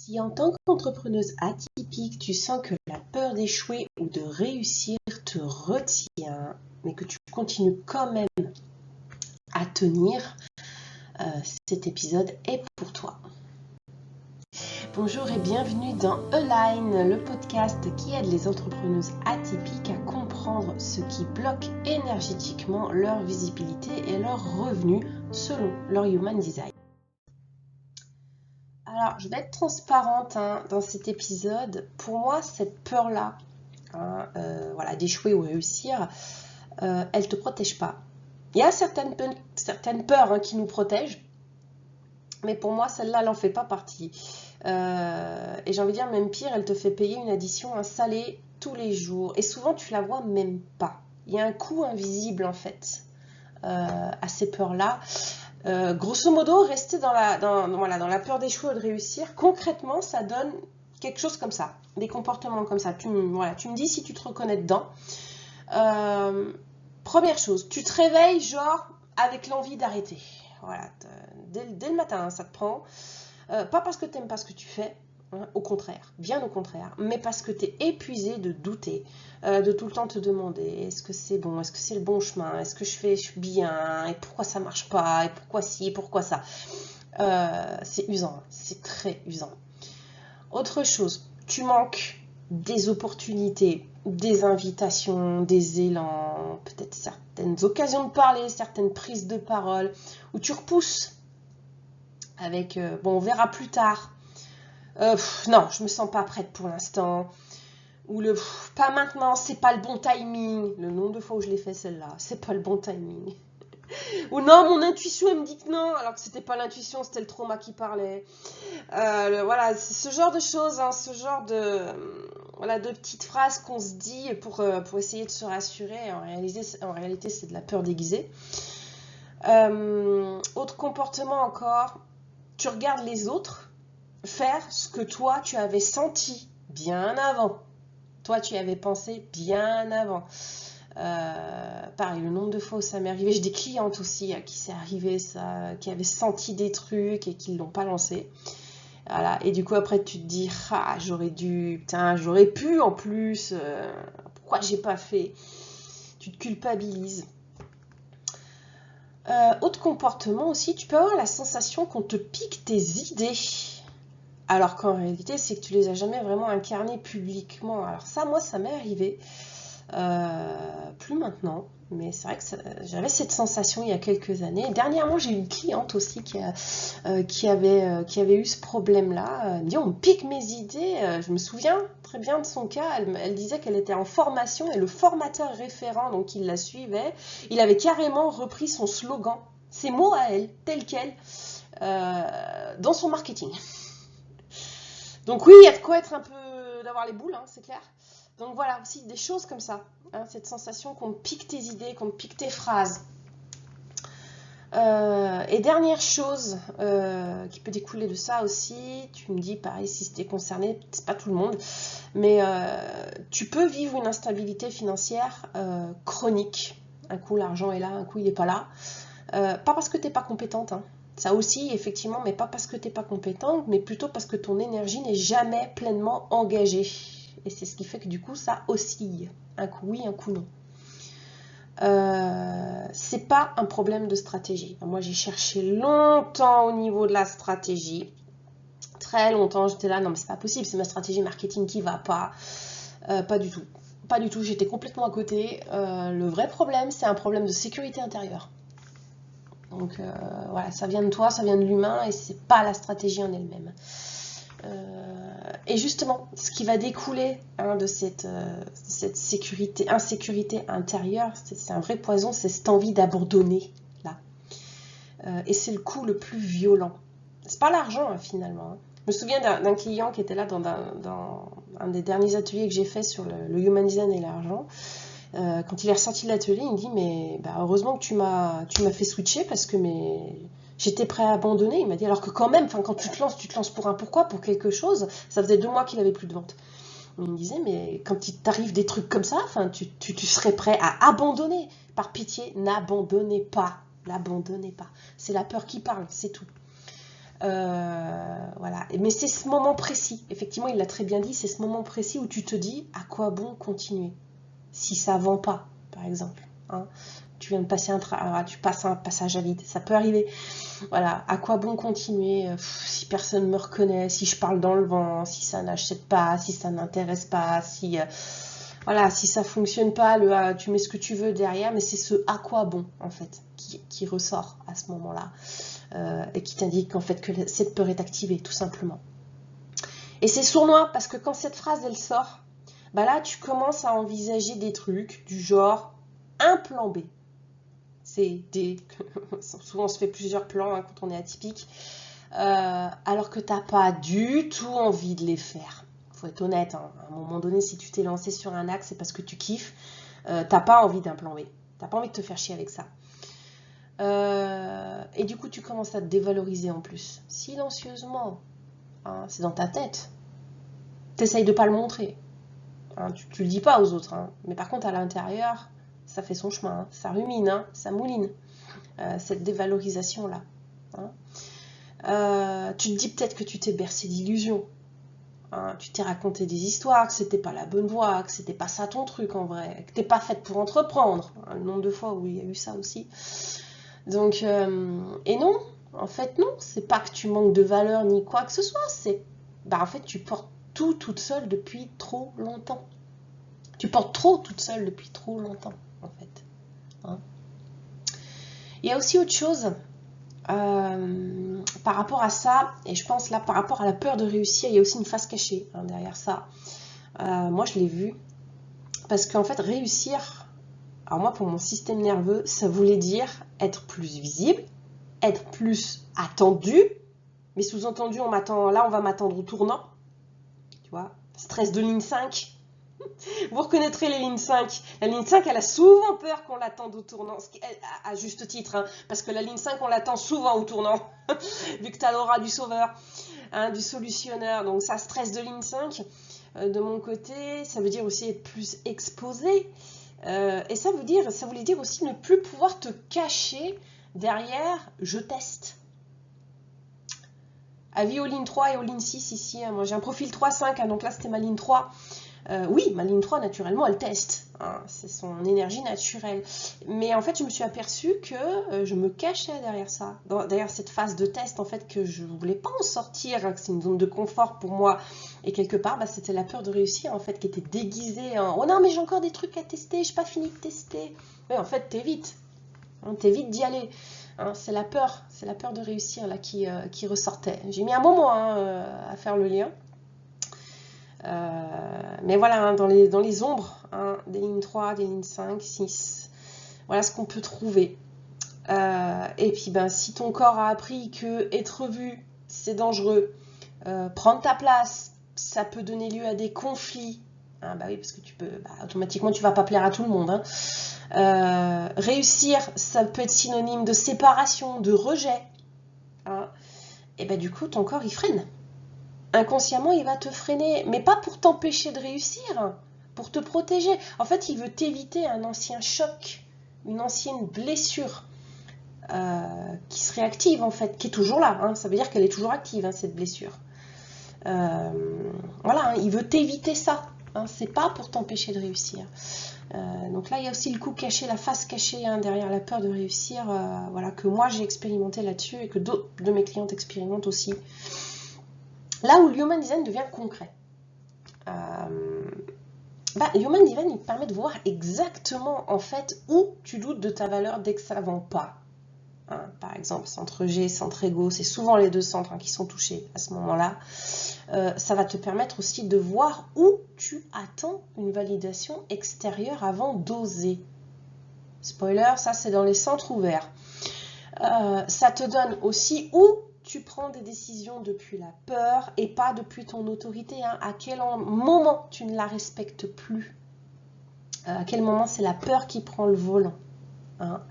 Si en tant qu'entrepreneuse atypique, tu sens que la peur d'échouer ou de réussir te retient, mais que tu continues quand même à tenir, cet épisode est pour toi. Bonjour et bienvenue dans Align, le podcast qui aide les entrepreneuses atypiques à comprendre ce qui bloque énergétiquement leur visibilité et leurs revenus selon leur Human Design. Alors, je vais être transparente dans cet épisode. Pour moi, cette peur-là, d'échouer ou réussir, elle ne te protège pas. Il y a certaines peurs qui nous protègent, mais pour moi, celle-là, elle n'en fait pas partie. Et j'ai envie de dire, même pire, elle te fait payer une addition salée tous les jours. Et souvent, tu la vois même pas. Il y a un coût invisible, en fait, à ces peurs-là. Grosso modo, rester dans la peur d'échouer ou de réussir, concrètement, ça donne quelque chose comme ça, des comportements comme ça. Tu me dis si tu te reconnais dedans. Première chose, tu te réveilles genre avec l'envie d'arrêter. Voilà, dès le matin, ça te prend. Pas parce que tu n'aimes pas ce que tu fais, au contraire, bien au contraire, mais parce que tu es épuisé de douter, de tout le temps te demander est-ce que c'est bon, est-ce que c'est le bon chemin, est-ce que je fais bien, et pourquoi ça marche pas, et pourquoi ci, et pourquoi ça. C'est usant, c'est très usant. Autre chose, tu manques des opportunités, des invitations, des élans, peut-être certaines occasions de parler, certaines prises de parole, où tu repousses avec on verra plus tard. Non, je me sens pas prête pour l'instant. Ou pas maintenant, c'est pas le bon timing. Le nombre de fois où je l'ai fait celle-là, c'est pas le bon timing. Ou non, mon intuition elle me dit que non, alors que c'était pas l'intuition, c'était le trauma qui parlait. Voilà, c'est ce genre de choses, ce genre de petites phrases qu'on se dit pour essayer de se rassurer. En réalité, c'est de la peur déguisée. Autre comportement encore, tu regardes les autres faire ce que toi tu avais senti bien avant. Toi tu y avais pensé bien avant. Pareil, le nombre de fois où ça m'est arrivé, j'ai des clientes aussi à qui c'est arrivé ça, qui avaient senti des trucs et qui ne l'ont pas lancé. Voilà. Et du coup après tu te dis j'aurais dû, putain j'aurais pu en plus, pourquoi j'ai pas fait. Tu te culpabilises. Autre comportement aussi, tu peux avoir la sensation qu'on te pique tes idées. Alors qu'en réalité, c'est que tu les as jamais vraiment incarnées publiquement. Alors ça, moi, ça m'est arrivé. Plus maintenant. Mais c'est vrai que j'avais cette sensation il y a quelques années. Et dernièrement, j'ai eu une cliente aussi qui avait eu ce problème-là. Elle me dit, on me pique mes idées. Je me souviens très bien de son cas. Elle disait qu'elle était en formation et le formateur référent, donc il la suivait, il avait carrément repris son slogan, ses mots à elle, tel quel, dans son marketing. Donc oui, il y a de quoi être un peu, d'avoir les boules, c'est clair. Donc voilà, aussi des choses comme ça, cette sensation qu'on te pique tes idées, qu'on te pique tes phrases. Et dernière chose qui peut découler de ça aussi, tu me dis pareil si c'était concerné, c'est pas tout le monde, mais tu peux vivre une instabilité financière chronique. Un coup l'argent est là, un coup il n'est pas là. Pas parce que tu n'es pas compétente, ça aussi, effectivement, mais pas parce que tu n'es pas compétente, mais plutôt parce que ton énergie n'est jamais pleinement engagée. Et c'est ce qui fait que du coup, ça oscille. Un coup oui, un coup non. C'est pas un problème de stratégie. Moi, j'ai cherché longtemps au niveau de la stratégie. Très longtemps, j'étais là, non mais c'est pas possible, c'est ma stratégie marketing qui va pas. Pas du tout. Pas du tout, j'étais complètement à côté. Le vrai problème, c'est un problème de sécurité intérieure. Donc voilà, ça vient de toi, ça vient de l'humain et c'est pas la stratégie en elle-même. Et justement, ce qui va découler de cette insécurité intérieure, c'est un vrai poison, c'est cette envie d'abandonner là. Et c'est le coup le plus violent. C'est pas l'argent finalement. Je me souviens d'un client qui était là dans un des derniers ateliers que j'ai fait sur le Human Design et l'argent. Quand il est ressorti de l'atelier, il me dit mais heureusement que tu m'as fait switcher parce que j'étais prêt à abandonner. Il m'a dit alors que quand même, quand tu te lances pour un pourquoi, pour quelque chose. Ça faisait 2 mois qu'il avait plus de vente. Il me disait mais quand il t'arrive des trucs comme ça, tu serais prêt à abandonner. Par pitié, n'abandonnez pas. L'abandonnez pas. C'est la peur qui parle, c'est tout. Voilà. Mais c'est ce moment précis, effectivement, il l'a très bien dit, c'est ce moment précis où tu te dis à quoi bon continuer si ça ne vend pas, par exemple. Hein. Tu viens de passer tu passes un passage à vide, ça peut arriver. Voilà, à quoi bon continuer si personne ne me reconnaît, si je parle dans le vent, si ça n'achète pas, si ça n'intéresse pas, si voilà, si ça fonctionne pas, tu mets ce que tu veux derrière, mais c'est ce à quoi bon en fait qui ressort à ce moment-là et qui t'indique en fait que cette peur est activée tout simplement. Et c'est sournois parce que quand cette phrase elle sort, bah là tu commences à envisager des trucs du genre un plan B. Souvent on se fait plusieurs plans hein, quand on est atypique, alors que tu n'as pas du tout envie de les faire. Il faut être honnête, hein. À un moment donné, si tu t'es lancé sur un axe, c'est parce que tu kiffes, t'as pas envie d'un plan B, t'as pas envie de te faire chier avec ça. Et du coup, tu commences à te dévaloriser en plus, silencieusement. Hein, c'est dans ta tête. T'essayes de pas le montrer. Hein, tu le dis pas aux autres, hein. Mais par contre, à l'intérieur, ça fait son chemin, hein. Ça rumine, hein, ça mouline, cette dévalorisation-là. Hein. Tu te dis peut-être que tu t'es bercé d'illusions. Hein, tu t'es raconté des histoires, que c'était pas la bonne voie, que c'était pas ça ton truc en vrai, que t'es pas faite pour entreprendre. Hein, le nombre de fois où il y a eu ça aussi. Donc, et non, en fait non, c'est pas que tu manques de valeur ni quoi que ce soit, c'est, en fait tu portes tout toute seule depuis trop longtemps. Tu portes trop toute seule depuis trop longtemps, en fait. Hein. Il y a aussi autre chose par rapport à ça, et je pense là par rapport à la peur de réussir, il y a aussi une face cachée hein, derrière ça. Moi je l'ai vu, parce qu'en fait réussir, alors moi pour mon système nerveux, ça voulait dire être plus visible, être plus attendu, mais sous-entendu on va m'attendre au tournant, tu vois, stress de ligne 5. Vous reconnaîtrez les lignes 5. La ligne 5, elle a souvent peur qu'on l'attende au tournant, à juste titre, hein, parce que la ligne 5, on l'attend souvent au tournant, vu que tu as l'aura du sauveur, hein, du solutionneur. Donc ça, stress de ligne 5, de mon côté, ça veut dire aussi être plus exposé. Et ça voulait dire aussi ne plus pouvoir te cacher derrière « je teste ». Avis aux lignes 3 et aux lignes 6 ici, hein, moi j'ai un profil 3-5, hein, donc là c'était ma ligne 3. Oui, ma ligne 3, naturellement, elle teste. Hein, c'est son énergie naturelle. Mais en fait, je me suis aperçue que je me cachais derrière ça. Derrière cette phase de test, en fait, que je ne voulais pas en sortir, hein, que c'est une zone de confort pour moi. Et quelque part, c'était la peur de réussir, en fait, qui était déguisée en « Oh non, mais j'ai encore des trucs à tester, je n'ai pas fini de tester. » Oui, en fait, t'évites. Hein, t'évites d'y aller. Hein, c'est la peur de réussir là qui ressortait. J'ai mis un moment hein, à faire le lien. Mais voilà, hein, dans les ombres, hein, des lignes 3, des lignes 5, 6, voilà ce qu'on peut trouver. Et puis, si ton corps a appris que être vu, c'est dangereux, prendre ta place, ça peut donner lieu à des conflits. Hein, oui, parce que automatiquement, tu vas pas plaire à tout le monde. Hein. Réussir, ça peut être synonyme de séparation, de rejet. Hein. Et du coup, ton corps, il freine. Inconsciemment, il va te freiner, mais pas pour t'empêcher de réussir, pour te protéger. En fait, il veut t'éviter un ancien choc, une ancienne blessure qui serait active, en fait, qui est toujours là. Hein. Ça veut dire qu'elle est toujours active, hein, cette blessure. Voilà, hein, il veut t'éviter ça. Hein. C'est pas pour t'empêcher de réussir. Donc là, il y a aussi le coup caché, la face cachée hein, derrière la peur de réussir, voilà, que moi j'ai expérimenté là-dessus et que d'autres de mes clientes expérimentent aussi. Là où le Human Design devient concret. Human Design, il te permet de voir exactement, en fait, où tu doutes de ta valeur dès que ça ne vend pas. Hein, par exemple, centre G, centre Ego, c'est souvent les deux centres hein, qui sont touchés à ce moment-là. Ça va te permettre aussi de voir où tu attends une validation extérieure avant d'oser. Spoiler, ça c'est dans les centres ouverts. Ça te donne aussi où tu prends des décisions depuis la peur et pas depuis ton autorité. Hein. À quel moment tu ne la respectes plus? À quel moment c'est la peur qui prend le volant? Hein.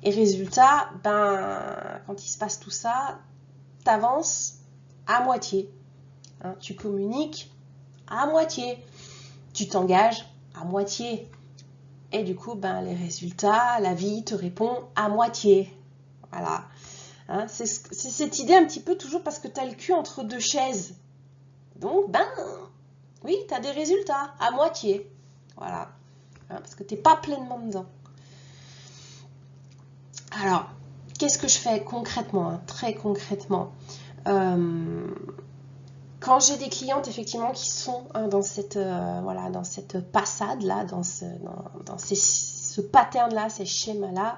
Et résultat, quand il se passe tout ça, tu avances à moitié. Hein. Tu communiques à moitié. Tu t'engages à moitié. Et du coup, les résultats, la vie te répond à moitié. Voilà. Hein, c'est cette idée un petit peu toujours parce que tu as le cul entre deux chaises. Donc, ben, oui, tu as des résultats à moitié. Voilà. Hein, parce que tu n'es pas pleinement dedans. Alors, qu'est-ce que je fais concrètement, hein, très concrètement quand j'ai des clientes effectivement qui sont hein, dans cette voilà, dans cette passade là, dans ce pattern là, ces schémas là,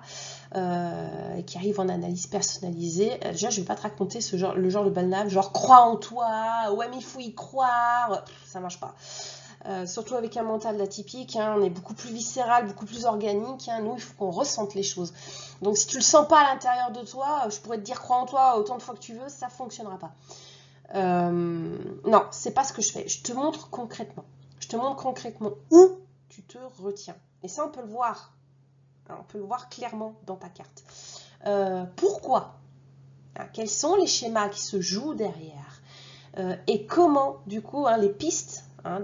qui arrivent en analyse personnalisée. Déjà, je vais pas te raconter le genre de balnave, genre crois en toi, ouais mais il faut y croire, ça marche pas. Surtout avec un mental atypique, hein, on est beaucoup plus viscéral, beaucoup plus organique. Hein, nous, il faut qu'on ressente les choses. Donc, si tu le sens pas à l'intérieur de toi, je pourrais te dire crois en toi autant de fois que tu veux, ça fonctionnera pas. Non, c'est pas ce que je fais. Je te montre concrètement. Je te montre concrètement où tu te retiens. Et ça, on peut le voir. Hein, on peut le voir clairement dans ta carte. Pourquoi? Hein, quels sont les schémas qui se jouent derrière? Et comment, du coup, hein, les pistes hein,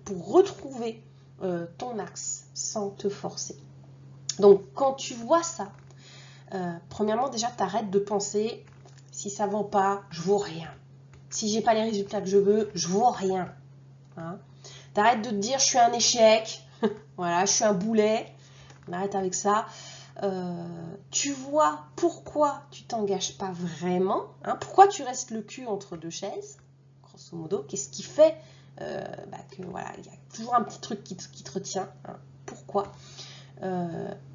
pour retrouver ton axe sans te forcer. Donc, quand tu vois ça, premièrement, déjà, t'arrêtes de penser si ça vend pas, je vaux rien. Si j'ai pas les résultats que je veux, je vaux rien. Hein. T'arrêtes de te dire je suis un échec, voilà, je suis un boulet. On arrête avec ça. Tu vois pourquoi tu t'engages pas vraiment, hein, pourquoi tu restes le cul entre deux chaises, grosso modo, qu'est-ce qui fait que voilà, il y a toujours un petit truc qui te retient, hein, pourquoi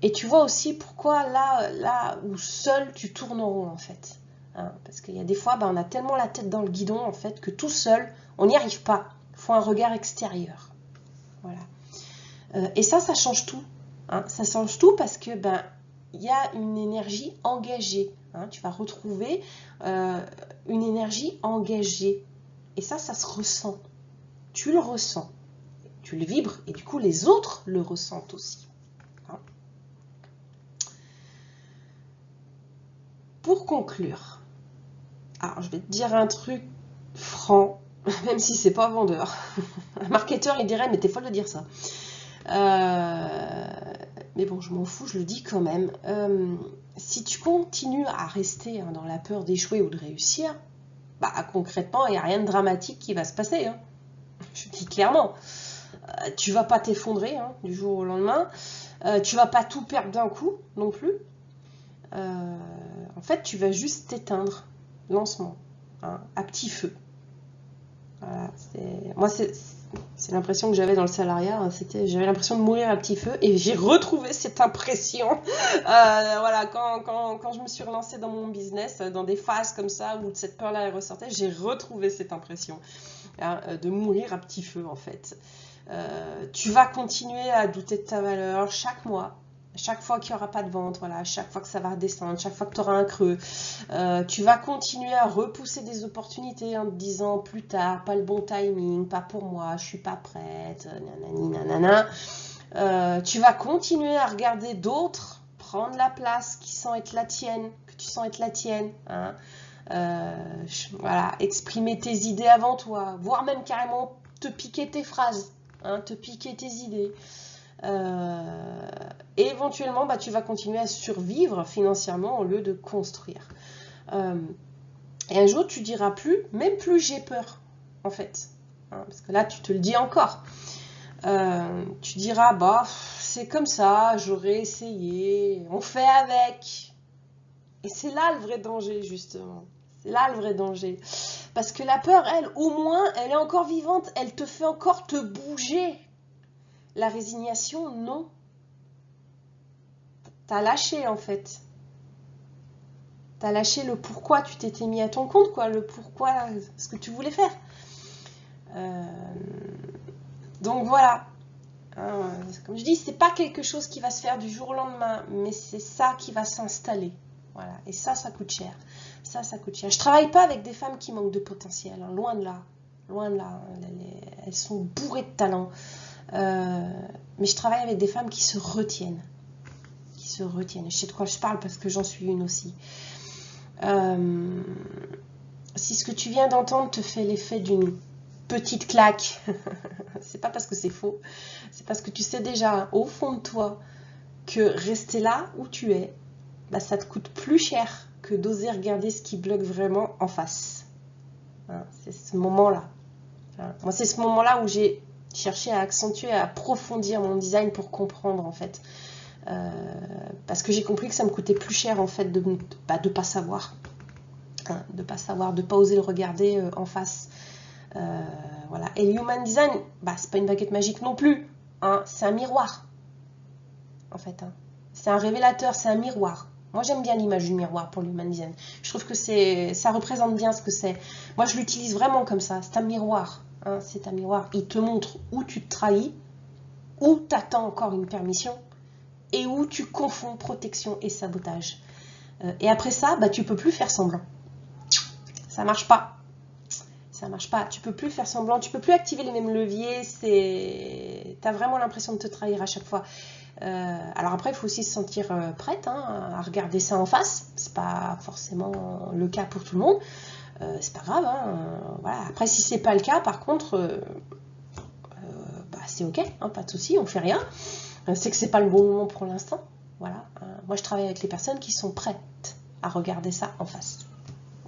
et tu vois aussi pourquoi là où seul tu tournes en rond en fait. Hein, parce qu'il y a des fois, on a tellement la tête dans le guidon en fait que tout seul, on n'y arrive pas. Il faut un regard extérieur. Voilà. Et ça change tout. Hein, ça change tout parce que il y a une énergie engagée. Hein, tu vas retrouver une énergie engagée. Et ça se ressent. Tu le ressens. Tu le vibres et du coup les autres le ressentent aussi. Hein. Pour conclure, alors je vais te dire un truc franc, même si c'est pas vendeur. Un marketeur il dirait mais t'es folle de dire ça. Mais bon, je m'en fous, je le dis quand même. Si tu continues à rester hein, dans la peur d'échouer ou de réussir, concrètement, il n'y a rien de dramatique qui va se passer. Hein. Je dis clairement. Tu vas pas t'effondrer hein, du jour au lendemain. Tu vas pas tout perdre d'un coup non plus. En fait, tu vas juste t'éteindre lentement, hein, à petit feu. Voilà, moi, c'est l'impression que j'avais dans le salariat. Hein, j'avais l'impression de mourir à petit feu et j'ai retrouvé cette impression. Voilà, quand je me suis relancée dans mon business, dans des phases comme ça où cette peur-là ressortait, j'ai retrouvé cette impression hein, de mourir à petit feu en fait. Tu vas continuer à douter de ta valeur chaque mois. Chaque fois qu'il n'y aura pas de vente, voilà, chaque fois que ça va redescendre, chaque fois que tu auras un creux, tu vas continuer à repousser des opportunités en te disant plus tard, pas le bon timing, pas pour moi, je suis pas prête, nanani, nanana. Tu vas continuer à regarder d'autres prendre la place qui sent être la tienne, que tu sens être la tienne. Hein. Voilà, exprimer tes idées avant toi, voire même carrément te piquer tes phrases, hein, te piquer tes idées. Et éventuellement tu vas continuer à survivre financièrement au lieu de construire et un jour tu diras plus, même plus j'ai peur en fait hein, parce que là tu te le dis encore tu diras c'est comme ça, j'aurais essayé, on fait avec. Et c'est là le vrai danger justement, c'est là le vrai danger parce que la peur elle au moins elle est encore vivante, elle te fait encore te bouger. La résignation non. T'as lâché en fait. T'as lâché le pourquoi tu t'étais mis à ton compte, quoi, le pourquoi, ce que tu voulais faire. Donc voilà. Hein, comme je dis, c'est pas quelque chose qui va se faire du jour au lendemain, mais c'est ça qui va s'installer. Voilà. Et ça coûte cher. Ça coûte cher. Je travaille pas avec des femmes qui manquent de potentiel, hein, loin de là. Loin de là. Elles sont bourrées de talent. Mais je travaille avec des femmes qui se retiennent. Se retiennent. Je sais de quoi je parle parce que j'en suis une aussi. Si ce que tu viens d'entendre te fait l'effet d'une petite claque, c'est pas parce que c'est faux, c'est parce que tu sais déjà au fond de toi que rester là où tu es, ça te coûte plus cher que d'oser regarder ce qui bloque vraiment en face. Hein, c'est ce moment-là. Hein, moi, c'est ce moment-là où j'ai cherché à accentuer, à approfondir mon design pour comprendre, en fait. Parce que j'ai compris que ça me coûtait plus cher, en fait, de pas savoir. Hein, de pas savoir, de pas oser le regarder en face. Voilà. Et le Human Design, c'est pas une baguette magique non plus. Hein, c'est un miroir, en fait. Hein. C'est un révélateur, c'est un miroir. Moi, j'aime bien l'image du miroir pour l'Human Design. Je trouve que ça représente bien ce que c'est. Moi, je l'utilise vraiment comme ça. C'est un miroir. Hein, c'est un miroir. Il te montre où tu te trahis, où tu attends encore une permission et où tu confonds protection et sabotage. Et après ça, tu peux plus faire semblant. Ça marche pas. Ça marche pas. Tu peux plus faire semblant. Tu peux plus activer les mêmes leviers. Tu as vraiment l'impression de te trahir à chaque fois. Alors après, il faut aussi se sentir prête à regarder ça en face. C'est pas forcément le cas pour tout le monde. C'est pas grave. Voilà. Après, si c'est pas le cas, par contre, c'est ok, pas de souci, on fait rien. C'est que c'est pas le bon moment pour l'instant. Voilà. Moi, je travaille avec les personnes qui sont prêtes à regarder ça en face.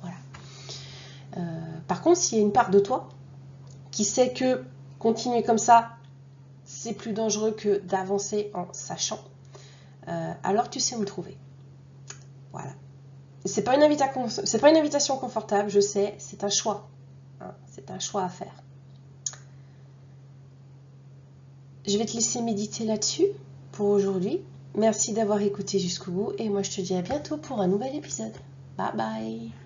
Voilà. Par contre, s'il y a une part de toi qui sait que continuer comme ça, c'est plus dangereux que d'avancer en sachant, alors tu sais où me trouver. Voilà. C'est pas une invitation confortable, je sais, c'est un choix. Hein, c'est un choix à faire. Je vais te laisser méditer là-dessus pour aujourd'hui. Merci d'avoir écouté jusqu'au bout et moi je te dis à bientôt pour un nouvel épisode. Bye bye.